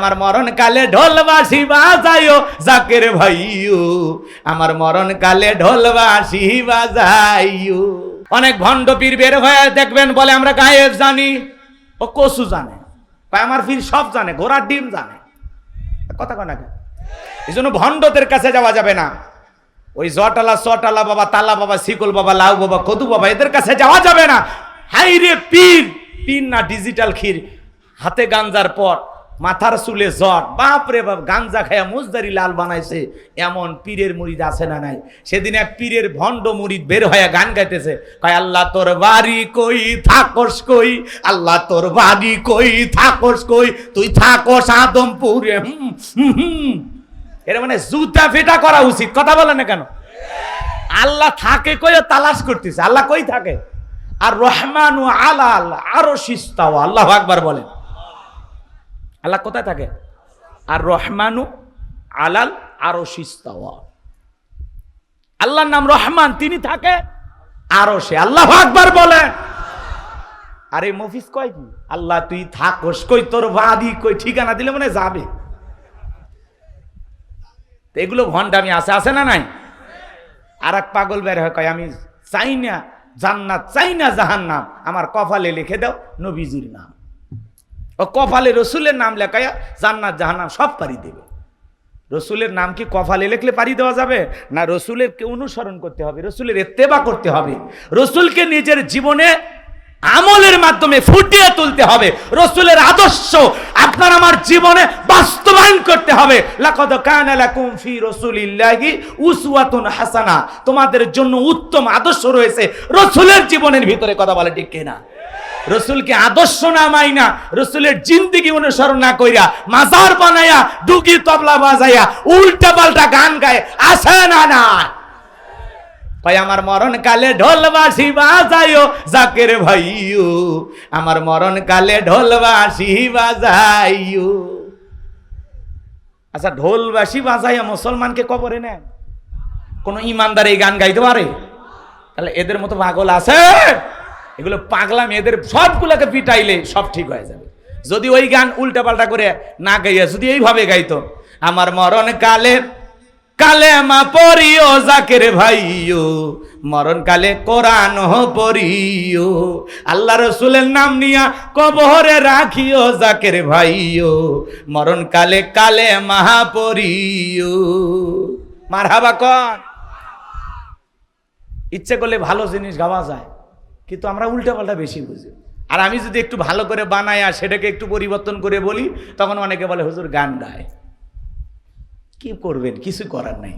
আমার মরণ কালে ঢোল বাঁশি বাজাইও জাকের ভাইও, আমার মরণ কালে ঢোল বাঁশি বাজাইও। অনেক ভণ্ড পীর বের হয়ে দেখবেন বলে আমরা গায়েব জানি, ও কসু জানে, আমার পীর সব জানে, ঘোড়ার ডিম জানে, কথা কয় না। এই জন্য ভণ্ডদের কাছে যাওয়া যাবে না। ওই জটালা চটালা বাবা, তালা বাবা, শিকল বাবা, লাউ বাবা, কদু বাবা, এদের কাছে যাওয়া যাবে না। হাই রে পীর, পীর না ডিজিটাল ক্ষীর, হাতে গাঞ্জার পর, মাথার চুলে জট, বাপ রে বাপ, গাঞ্জা খায়া মুজদারি লাল বানাইছে, এমন পীরের মুরিদ আছে না নাই? সেদিন এক পীরের ভণ্ড মুরিদ বের হয়ে গান গাইতেছে, কয় আল্লাহ তোর বাড়ি কই থাকস কই, আল্লাহ তোর বাড়ি কই থাকস কই, তুই থাকস আদমপুরে। এর মানে জুতা ফেটা করা উচিত, কথা বলে না কেন? আল্লাহ থাকে কই তালাশ করতেছে, আল্লাহ কই থাকে? আর রহমানু আলাল আরশিস ইস্তাওয়া, আল্লাহু আকবার বলেন। আল্লাহ কোথায় থাকে? আর রহমানু আলাল আরশিস ইস্তাওয়া, আল্লাহর নাম রহমান, তিনি থাকে আরশে, আল্লাহু আকবার বলেন। আরে মফিজ কয় কি? আল্লাহ তুই থাকস কই, তোর বাড়ি কই, ঠিকানা দিলে মনে যাবে। এগুলো ভণ্ডামি আছে, আছে না নাই? আর এক পাগল বের হয়, কয় আমি চাই না জান্নাত, চাই না জাহান্নাম, আমার কপালে লিখে দাও নবীজির নাম। ও কপালে রসুলের নাম লেখায়া জান্নাত জাহান্নাম সব পারি দেবে। রসুলের নাম কি কপালে লিখলে পারি দেওয়া যাবে না? রসুলের কে অনুসরণ করতে হবে, রসুলের ইত্তেবা করতে হবে, রসুলকে নিজের জীবনে আমলের মাধ্যমে ফুটিয়ে তুলতে হবে, রসুলের আদর্শ আপনার আমার জীবনে বাস্তবায়ন করতে হবে। লাকাদ কানা লাকুম ফি রাসূলিল্লাহি উসওয়াতুন হাসানা, তোমাদের জন্য উত্তম আদর্শ রয়েছে রসুলের জীবনের ভিতরে, কথা বলে ঠিক কিনা? রসুলকে আদর্শ না মাইনা, রসুলের জিন্দেগি অনুসরণ না কইরা, মাজার বানায়া, ডুগি তবলা বাজাইয়া, উল্টা পাল্টা গান গায়, আসে না না? কয় আমার মরণ কালে ঢোল বাঁশি বাজাইও জাকের ভাইও, আমার মরণ কালে ঢোল বাঁশি বাজাইও। আচ্ছা, ঢোল বাঁশি বাজাইয়া মুসলমানকে কবরে নেন? কোন ইমানদার এই গান গাইতে পারে? তাহলে এদের মতো পাগল আছে? এগুলো পাগলামি, এদের সবগুলোকে পিটাইলে সব ঠিক হয়ে যাবে। যদি ওই গান উল্টা পাল্টা করে না গাইয়া যদি এইভাবে গাইতো, আমার মরণ কালে কালেমা পড়িও জাকের ভাইও, মরণ কালে কোরআন পড়িও, আল্লাহ রসুলের নাম নিয়া কবরে রাখিও জাকের ভাইও, মরণ কালে কালেমা পড়িও। মারহাবা কর। ইচ্ছে করলে ভালো জিনিস গাওয়া যায়, কিন্তু আমরা উল্টা পাল্টা বেশি বুঝি। আর আমি যদি একটু ভালো করে বানাই আর সেটাকে একটু পরিবর্তন করে বলি, তখন অনেকে বলে হুজুর গান গায়। কি করবেন? কিছু করার নাই।